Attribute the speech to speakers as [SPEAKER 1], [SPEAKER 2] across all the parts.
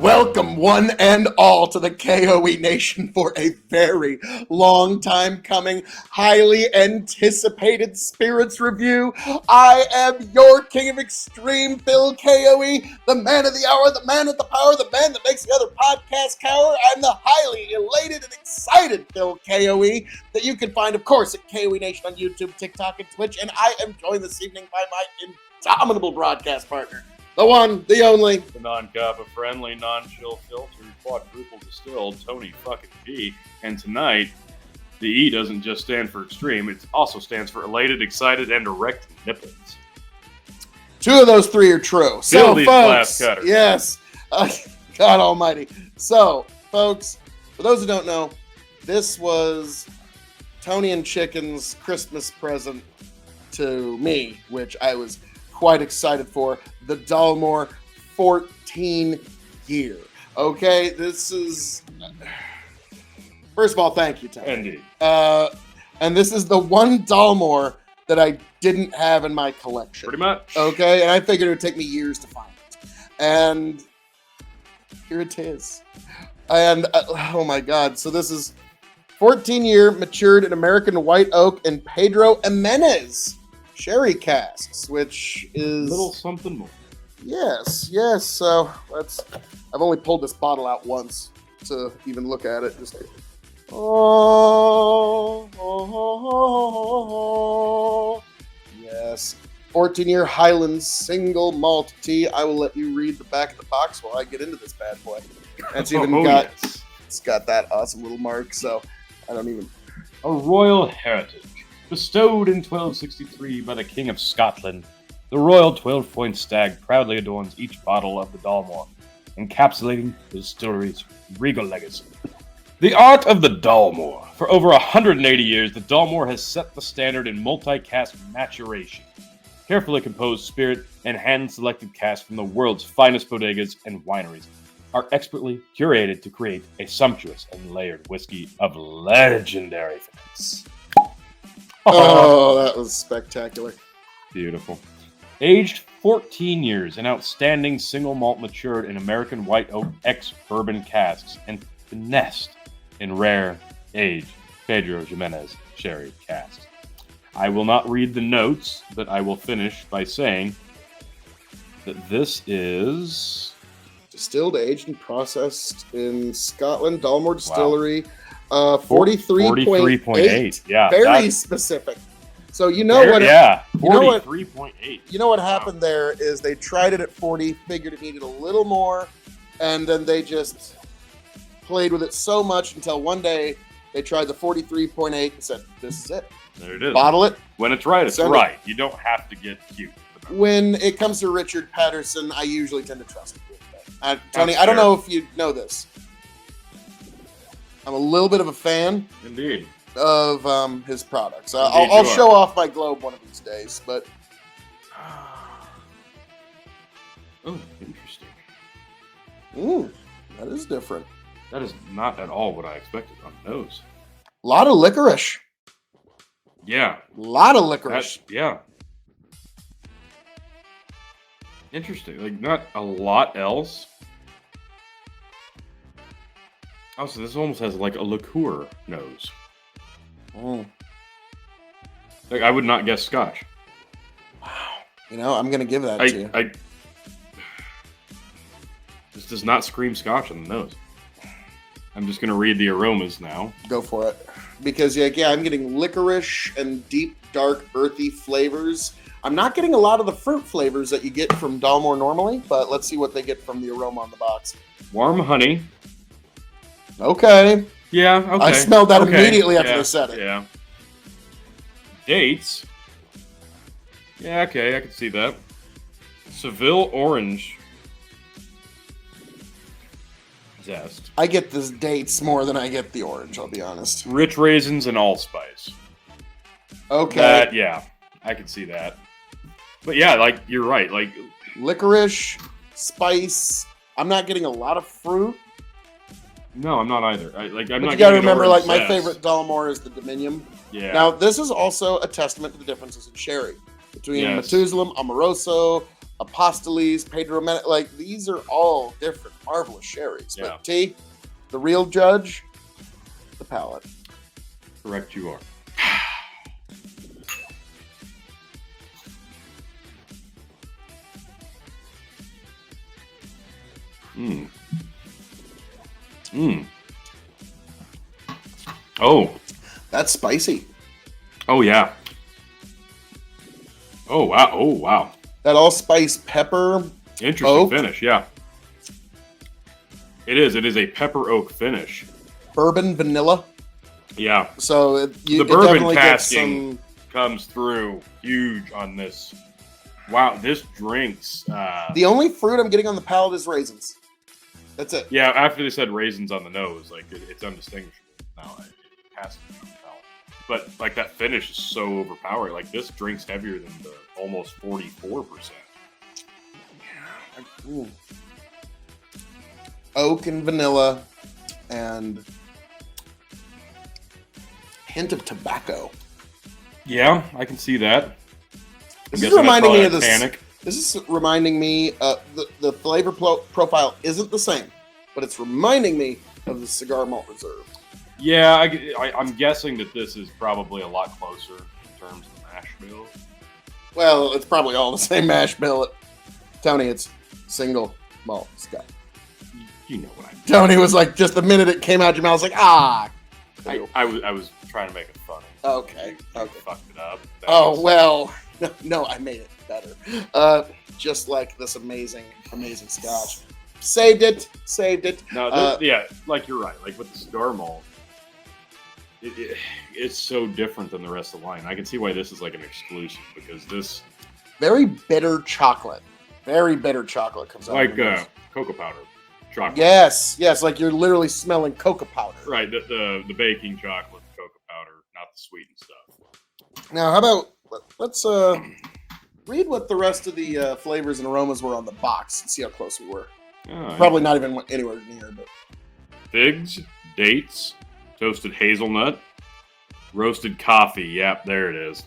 [SPEAKER 1] Welcome, one and all, to the K.O.E. Nation for a very long time coming, highly anticipated spirits review. I am your king of extreme, Phil K.O.E., the man of the hour, the man with the power, the man that makes the other podcast cower. I'm the highly elated and excited Phil K.O.E. that you can find, of course, at K.O.E. Nation on YouTube, TikTok, and Twitch. And I am joined this evening by my indomitable broadcast partner, the one, the only,
[SPEAKER 2] the non-coppa friendly, non-chill filtered, quadruple distilled Tony fucking G. And tonight, the E doesn't just stand for extreme, it also stands for elated, excited, and erect nipples.
[SPEAKER 1] Two of those three are true. So,
[SPEAKER 2] these
[SPEAKER 1] folks,
[SPEAKER 2] glass cutters.
[SPEAKER 1] Yes, God almighty. So, folks, for those who don't know, this was Tony and Chicken's Christmas present to me, which I was quite excited for. The Dalmore 14 year. Okay, this is... First of all, thank you, Tony.
[SPEAKER 2] Indeed.
[SPEAKER 1] And this is the one Dalmore that I didn't have in my collection.
[SPEAKER 2] Pretty much.
[SPEAKER 1] Okay, and I figured it would take me years to find it. And here it is. And, oh my God, so this is 14-year matured in American white oak and Pedro Jimenez sherry casks, which is...
[SPEAKER 2] Little something more.
[SPEAKER 1] Yes. So I've only pulled this bottle out once to even look at it. Just yes. 14-year Highland single malt tea. I will let you read the back of the box while I get into this bad boy. It's even it's got that awesome little mark. So I don't even.
[SPEAKER 2] A royal heritage. Bestowed in 1263 by the King of Scotland, the royal 12-point stag proudly adorns each bottle of the Dalmore, encapsulating the distillery's regal legacy. The art of the Dalmore. For over 180 years, the Dalmore has set the standard in multi-cask maturation. Carefully composed spirit and hand-selected casks from the world's finest bodegas and wineries are expertly curated to create a sumptuous and layered whiskey of legendary finesse.
[SPEAKER 1] Oh, that was spectacular.
[SPEAKER 2] Beautiful. Aged 14 years in outstanding single malt matured in American white oak ex-bourbon casks and finessed in rare aged Pedro Jimenez sherry casks. I will not read the notes, but I will finish by saying that this is...
[SPEAKER 1] Distilled, aged, and processed in Scotland, Dalmore Distillery. 43.8.
[SPEAKER 2] Yeah.
[SPEAKER 1] Very specific. So you know what?
[SPEAKER 2] Yeah. 43.8.
[SPEAKER 1] You know what happened there is they tried it at 40, figured it needed a little more, and then they just played with it so much until one day they tried the 43.8 and said, "This is it.
[SPEAKER 2] There it is.
[SPEAKER 1] Bottle it.
[SPEAKER 2] When it's right, it's right. You don't have to get cute."
[SPEAKER 1] When it comes to Richard Patterson, I usually tend to trust him. Tony, I don't know if you know this. I'm a little bit of a fan,
[SPEAKER 2] indeed,
[SPEAKER 1] of his products. I'll show off my globe one of these days, but
[SPEAKER 2] oh, interesting.
[SPEAKER 1] That is different.
[SPEAKER 2] That is not at all what I expected on the nose.
[SPEAKER 1] A lot of licorice.
[SPEAKER 2] Yeah,
[SPEAKER 1] a lot of licorice.
[SPEAKER 2] Yeah, interesting. Like not a lot else. Oh, so this almost has like a liqueur nose. Like I would not guess Scotch.
[SPEAKER 1] Wow. You know, I'm gonna give that to you.
[SPEAKER 2] This does not scream Scotch on the nose. I'm just gonna read the aromas now.
[SPEAKER 1] Go for it. Because yeah, I'm getting licorice and deep, dark, earthy flavors. I'm not getting a lot of the fruit flavors that you get from Dalmore normally, but let's see what they get from the aroma on the box.
[SPEAKER 2] Warm honey.
[SPEAKER 1] Okay.
[SPEAKER 2] Yeah, okay.
[SPEAKER 1] I smelled that immediately after they said it.
[SPEAKER 2] Yeah. Dates. Yeah, okay, I can see that. Seville orange. Zest.
[SPEAKER 1] I get the dates more than I get the orange, I'll be honest.
[SPEAKER 2] Rich raisins and allspice.
[SPEAKER 1] Okay.
[SPEAKER 2] Yeah, I can see that. But yeah, like, you're right. Like
[SPEAKER 1] licorice, spice. I'm not getting a lot of fruit.
[SPEAKER 2] No, I'm not either. You
[SPEAKER 1] gotta remember, like, my favorite Dalmore is the Dominion.
[SPEAKER 2] Yeah.
[SPEAKER 1] Now, this is also a testament to the differences in sherry between Methuselah, Amoroso, Apostoles, Pedro Men. Like, these are all different, marvelous sherries.
[SPEAKER 2] Yeah.
[SPEAKER 1] But T, the real judge, the palate.
[SPEAKER 2] Correct, you are. Mmm. Mmm. Oh.
[SPEAKER 1] That's spicy.
[SPEAKER 2] Oh, yeah. Oh, wow. Oh, wow.
[SPEAKER 1] That allspice pepper.
[SPEAKER 2] Interesting
[SPEAKER 1] oak.
[SPEAKER 2] finish, yeah. It is. It is a pepper oak finish.
[SPEAKER 1] Bourbon vanilla.
[SPEAKER 2] Yeah.
[SPEAKER 1] So
[SPEAKER 2] the bourbon casking comes through huge on this. Wow, this drinks.
[SPEAKER 1] The only fruit I'm getting on the palate is raisins. That's it.
[SPEAKER 2] Yeah, after they said raisins on the nose, like it's undistinguishable. Now it has to be on the palate. But like that finish is so overpowering. Like this drink's heavier than the almost 44%.
[SPEAKER 1] Ooh. Oak and vanilla, and hint of tobacco.
[SPEAKER 2] Yeah, I can see that.
[SPEAKER 1] This is reminding me of this. This is reminding me. The flavor profile isn't the same, but it's reminding me of the Cigar Malt Reserve.
[SPEAKER 2] Yeah, I'm guessing that this is probably a lot closer in terms of mash bill.
[SPEAKER 1] Well, it's probably all the same mash bill. Tony, it's single malt Scotch.
[SPEAKER 2] You know what I mean.
[SPEAKER 1] Tony was like, just the minute it came out your mouth, I was like, ah.
[SPEAKER 2] I was trying to make it funny.
[SPEAKER 1] Okay.
[SPEAKER 2] You fucked it up.
[SPEAKER 1] Oh, well. No, I made it better. Just like this amazing Scotch. Saved it.
[SPEAKER 2] No, yeah, like you're right. Like with the cigar malt, it's so different than the rest of the line. I can see why this is like an exclusive, because this
[SPEAKER 1] very bitter chocolate comes out.
[SPEAKER 2] Like cocoa powder chocolate.
[SPEAKER 1] Yes, like you're literally smelling cocoa powder.
[SPEAKER 2] Right, the baking chocolate, cocoa powder, not the sweetened stuff.
[SPEAKER 1] Now, how about let's read what the rest of the flavors and aromas were on the box and see how close we were. Probably not even anywhere near, but
[SPEAKER 2] figs, dates, toasted hazelnut, roasted coffee. Yep, there it is.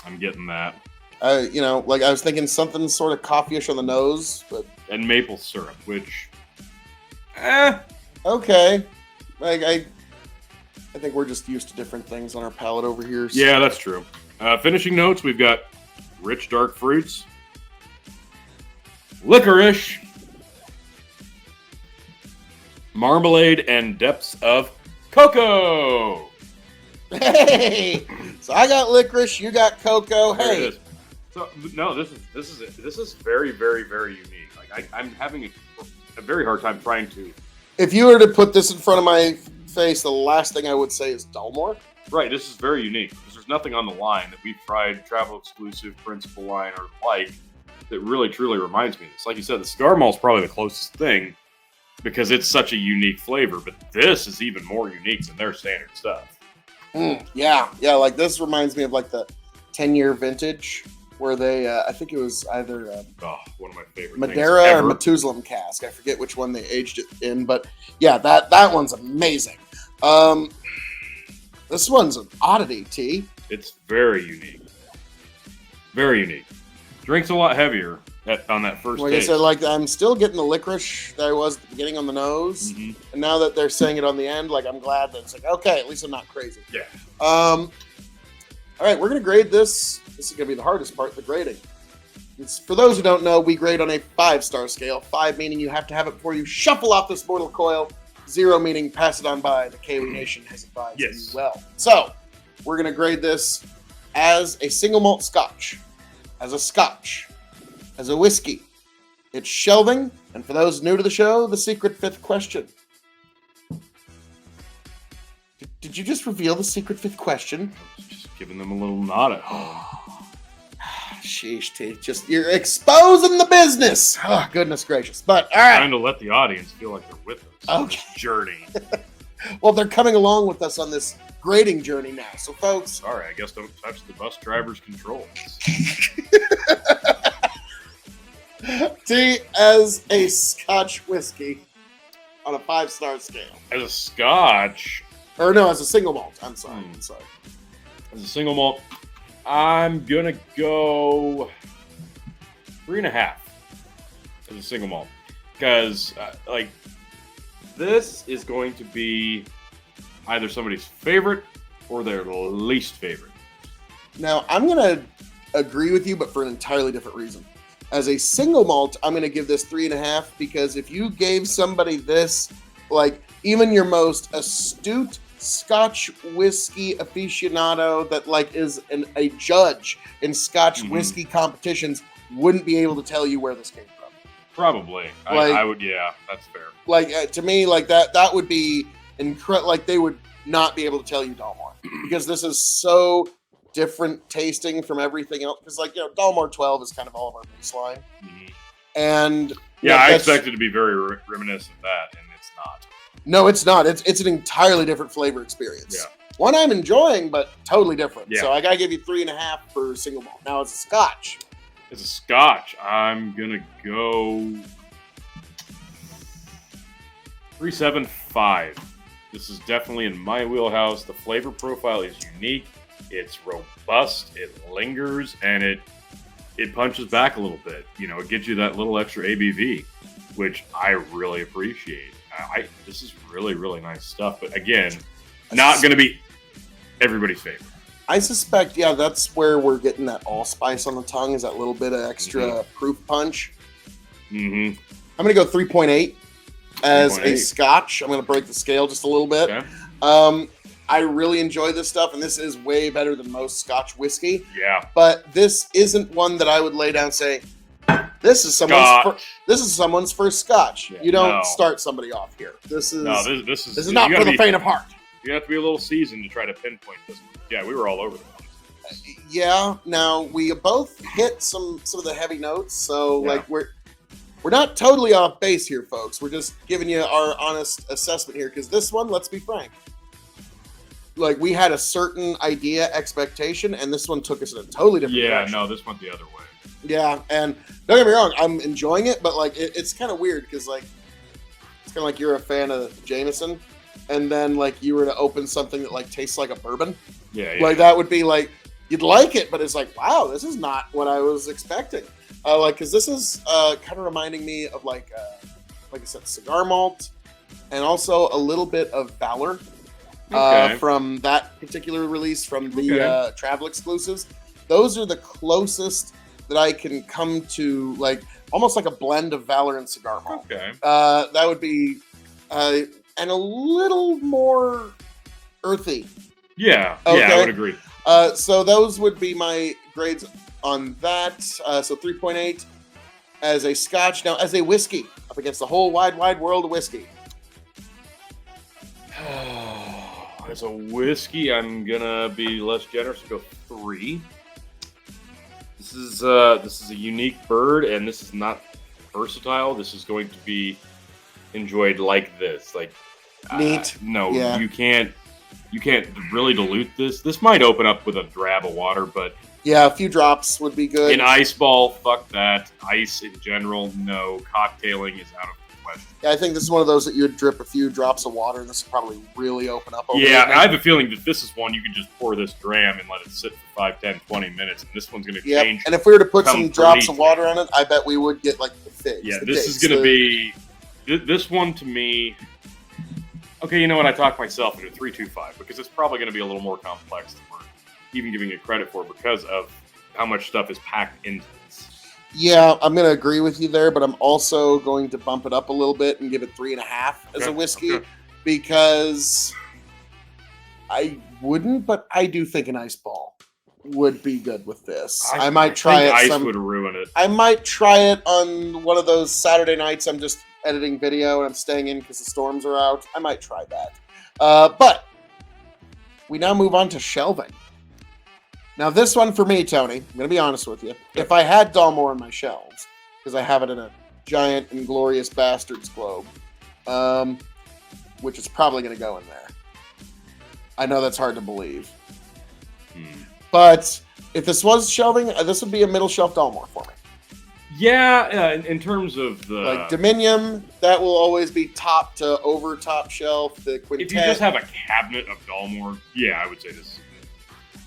[SPEAKER 2] I'm getting that.
[SPEAKER 1] I was thinking something sort of coffee-ish on the nose, but
[SPEAKER 2] and maple syrup, which,
[SPEAKER 1] okay. Like I think we're just used to different things on our palate over here. So.
[SPEAKER 2] Yeah, that's true. Finishing notes: we've got rich dark fruits, licorice, marmalade, and depths of cocoa.
[SPEAKER 1] Hey, so I got licorice, you got cocoa. Hey,
[SPEAKER 2] so no, this is very, very, very unique. Like I'm having a very hard time trying to.
[SPEAKER 1] If you were to put this in front of my face, the last thing I would say is Dalmore.
[SPEAKER 2] Right, this is very unique because there's nothing on the line that we've tried, travel exclusive, principal line, or like that really truly reminds me of this. Like you said, the cigar malt is probably the closest thing because it's such a unique flavor, but this is even more unique than their standard stuff.
[SPEAKER 1] Yeah, like this reminds me of like the 10-year vintage where they, I think it was either
[SPEAKER 2] one of my favorite
[SPEAKER 1] Madeira or Methuselah cask. I forget which one they aged it in, but yeah, that one's amazing. This one's an oddity, T.
[SPEAKER 2] It's very unique. Very unique. Drinks a lot heavier on that first
[SPEAKER 1] like
[SPEAKER 2] taste.
[SPEAKER 1] I said, like I'm still getting the licorice that I was at the beginning on the nose, and now that they're saying it on the end, like I'm glad that it's like, okay, at least I'm not crazy.
[SPEAKER 2] Yeah.
[SPEAKER 1] All right, we're gonna grade this. This is gonna be the hardest part, the grading. For those who don't know, we grade on a 5-star scale. 5 meaning you have to have it before you shuffle off this mortal coil. 0 meaning pass it on by. The K.O.E. Nation has advised you well. So we're gonna grade this as a single malt Scotch, as a Scotch, as a whiskey. It's shelving, and for those new to the show, the secret 5th question. Did you just reveal the secret 5th question?
[SPEAKER 2] I was just giving them a little nod at
[SPEAKER 1] Sheesh, T. Just, you're exposing the business. Oh, goodness gracious. But, all right.
[SPEAKER 2] Trying to let the audience feel like they're with us on this journey.
[SPEAKER 1] Well, they're coming along with us on this grading journey now. So, folks.
[SPEAKER 2] Sorry, I guess don't touch the bus driver's controls.
[SPEAKER 1] T, as a Scotch whiskey on a 5-star scale.
[SPEAKER 2] As a Scotch.
[SPEAKER 1] Or no, as a single malt. I'm sorry.
[SPEAKER 2] As a single malt, I'm gonna go 3.5 as a single malt. Because, this is going to be either somebody's favorite or their least favorite.
[SPEAKER 1] Now, I'm going to agree with you, but for an entirely different reason. As a single malt, I'm going to give this 3.5 because if you gave somebody this, like even your most astute Scotch whiskey aficionado that like is a judge in Scotch whiskey competitions wouldn't be able to tell you where this came from.
[SPEAKER 2] Probably.
[SPEAKER 1] Like,
[SPEAKER 2] I would, yeah, that's fair.
[SPEAKER 1] Like, to me, like that would be incredible. Like, they would not be able to tell you Dalmore because this is so different tasting from everything else. Because, like, Dalmore 12 is kind of all of our baseline. And
[SPEAKER 2] yeah, I expected to be very reminiscent of that, and it's not.
[SPEAKER 1] No, it's not. It's an entirely different flavor experience.
[SPEAKER 2] Yeah.
[SPEAKER 1] One I'm enjoying, but totally different.
[SPEAKER 2] Yeah.
[SPEAKER 1] So I gotta give you 3.5 for single malt. Now it's a Scotch.
[SPEAKER 2] As a Scotch, I'm gonna go 3.75. This is definitely in my wheelhouse. The flavor profile is unique. It's robust. It lingers, and it punches back a little bit. It gives you that little extra ABV, which I really appreciate. This is really, really nice stuff. But again, not going to be everybody's favorite.
[SPEAKER 1] I suspect, that's where we're getting that allspice on the tongue, is that little bit of extra proof punch. I'm going to go 3.8 as a Scotch. I'm going to break the scale just a little bit.
[SPEAKER 2] Okay.
[SPEAKER 1] I really enjoy this stuff, and this is way better than most Scotch whiskey.
[SPEAKER 2] Yeah.
[SPEAKER 1] But this isn't one that I would lay down and say, this is someone's first Scotch. Yeah, you don't start somebody off here. This is
[SPEAKER 2] this is
[SPEAKER 1] not for the faint of heart.
[SPEAKER 2] You have to be a little seasoned to try to pinpoint this one. Yeah, we were all over the place.
[SPEAKER 1] Yeah. Now we both hit some of the heavy notes, so like we're not totally off base here, folks. We're just giving you our honest assessment here, because this one, let's be frank, like we had a certain expectation, and this one took us in a totally different direction.
[SPEAKER 2] No, this went the other way.
[SPEAKER 1] Yeah, and don't get me wrong, I'm enjoying it, but like it's kind of weird because like it's kind of like you're a fan of Jameson, and then like you were to open something that like tastes like a bourbon. Yeah. Like that would be like you'd like it, but it's like, wow, this is not what I was expecting. Because this is kind of reminding me of like I said, cigar malt, and also a little bit of Valor from that particular release from the travel exclusives. Those are the closest that I can come to, like almost like a blend of Valor and cigar malt.
[SPEAKER 2] Okay.
[SPEAKER 1] That would be, and a little more earthy.
[SPEAKER 2] Yeah. Okay. Yeah, I would agree.
[SPEAKER 1] So those would be my grades on that. So 3.8 as a Scotch. Now, as a whiskey, up against the whole wide world of whiskey.
[SPEAKER 2] As a whiskey, I'm gonna be less generous and go 3. This is a unique bird, and this is not versatile. This is going to be enjoyed like this. Like
[SPEAKER 1] neat.
[SPEAKER 2] You can't really dilute this. This might open up with a drab of water, but
[SPEAKER 1] yeah, a few drops would be good.
[SPEAKER 2] An ice ball, fuck that. Ice in general, no. Cocktailing is out of the question.
[SPEAKER 1] Yeah, I think this is one of those that you would drip a few drops of water, and this would probably really open up.
[SPEAKER 2] Yeah, I have a feeling that this is one you can just pour this dram and let it sit for 5, 10, 20 minutes, and this one's going to change.
[SPEAKER 1] And if we were to put some drops of water on it, I bet we would get like the figs.
[SPEAKER 2] Yeah, this is going to be... This one, to me... Okay, you know what? I talked myself into 3.25 because it's probably going to be a little more complex than we're even giving it credit for because of how much stuff is packed into this.
[SPEAKER 1] Yeah, I'm going to agree with you there, but I'm also going to bump it up a little bit and give it 3.5 as a whiskey because I wouldn't, but I do think an ice ball would be good with this. I might try it.
[SPEAKER 2] Ice would ruin it.
[SPEAKER 1] I might try it on one of those Saturday nights I'm just editing video and I'm staying in because the storms are out. I might try that. But we now move on to shelving. Now this one for me, Tony, I'm going to be honest with you. If I had Dalmore on my shelves, because I have it in a giant Inglorious Bastards globe, which is probably going to go in there. I know that's hard to believe. But if this was shelving, this would be a middle shelf Dalmore for me.
[SPEAKER 2] Yeah, in terms of the...
[SPEAKER 1] Like Dominion, that will always be top to over top shelf. The Quintet.
[SPEAKER 2] If you just have a cabinet of Dalmore, yeah, I would say this is good.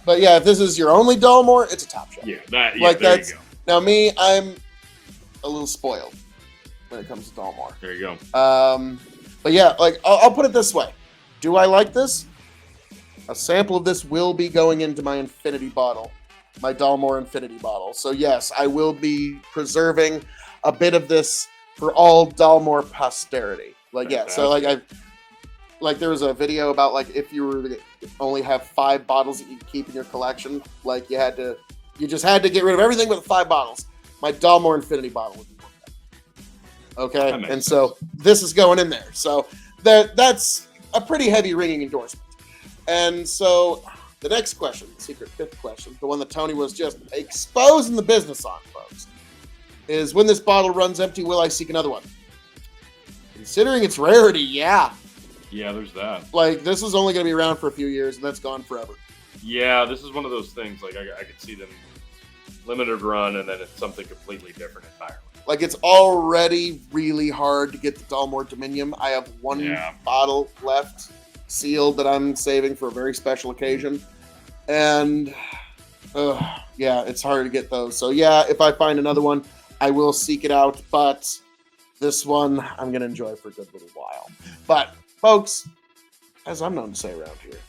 [SPEAKER 1] But yeah, if this is your only Dalmore, it's a top shelf.
[SPEAKER 2] Yeah, there
[SPEAKER 1] you go. Now me, a little spoiled when it comes to Dalmore.
[SPEAKER 2] There you go.
[SPEAKER 1] But yeah, like I'll put it this way: do I like this? A sample of this will be going into my infinity bottle, my Dalmore infinity bottle. So yes, I will be preserving a bit of this for all Dalmore posterity. Like yeah, so like there was a video about like if you were to only have 5 bottles that you keep in your collection, like you just had to get rid of everything but the 5 bottles. My Dalmore infinity bottle would be one of them. Okay, and
[SPEAKER 2] sense.
[SPEAKER 1] so this is going in there. So that's a pretty heavy ringing endorsement. And so the next question, the secret 5th question, the one that Tony was just exposing the business on, folks, is when this bottle runs empty, will I seek another one? Considering its rarity, yeah.
[SPEAKER 2] Yeah, there's that.
[SPEAKER 1] Like, this is only going to be around for a few years, and that's gone forever.
[SPEAKER 2] Yeah, this is one of those things, like, I could see them limited run, and then it's something completely different entirely.
[SPEAKER 1] Like, it's already really hard to get the Dalmore Dominion. I have one bottle left, sealed, that I'm saving for a very special occasion. And, yeah, it's hard to get those. So, yeah, if I find another one, I will seek it out. But this one, I'm going to enjoy for a good little while. But, folks, as I'm known to say around here,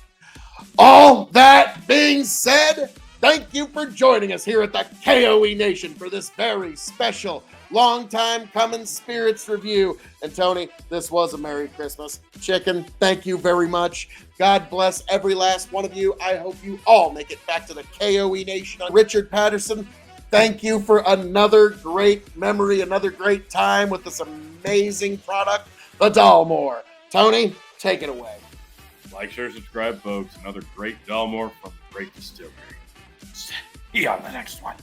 [SPEAKER 1] all that being said, thank you for joining us here at the K.O.E. Nation for this very special, long time coming spirits review. And Tony, this was a Merry Christmas. Chicken, thank you very much. God bless every last one of you. I hope you all make it back to the K.O.E. Nation. Richard Patterson, thank you for another great memory, another great time with this amazing product, the Dalmore. Tony, take it away.
[SPEAKER 2] Like, share, subscribe, folks. Another great Dalmore from the great distillery. See you on the next one.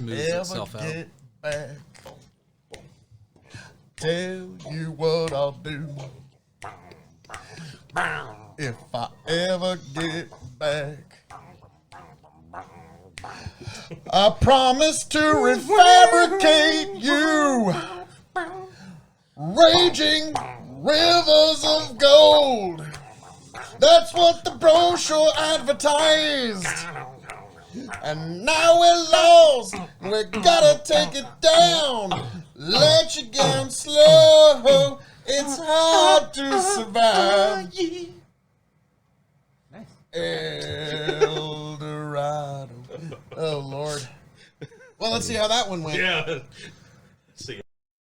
[SPEAKER 3] Itself out.
[SPEAKER 4] Get back. Tell you what I'll do. If I ever get back, I promise to refabricate you. Raging rivers of gold. That's what the brochure advertised. And now we're lost, we gotta take it down. Let you down slow, it's hard to survive.
[SPEAKER 3] Nice.
[SPEAKER 4] El Dorado. Oh, Lord. Well, let's see how that one went.
[SPEAKER 3] Yeah. See ya.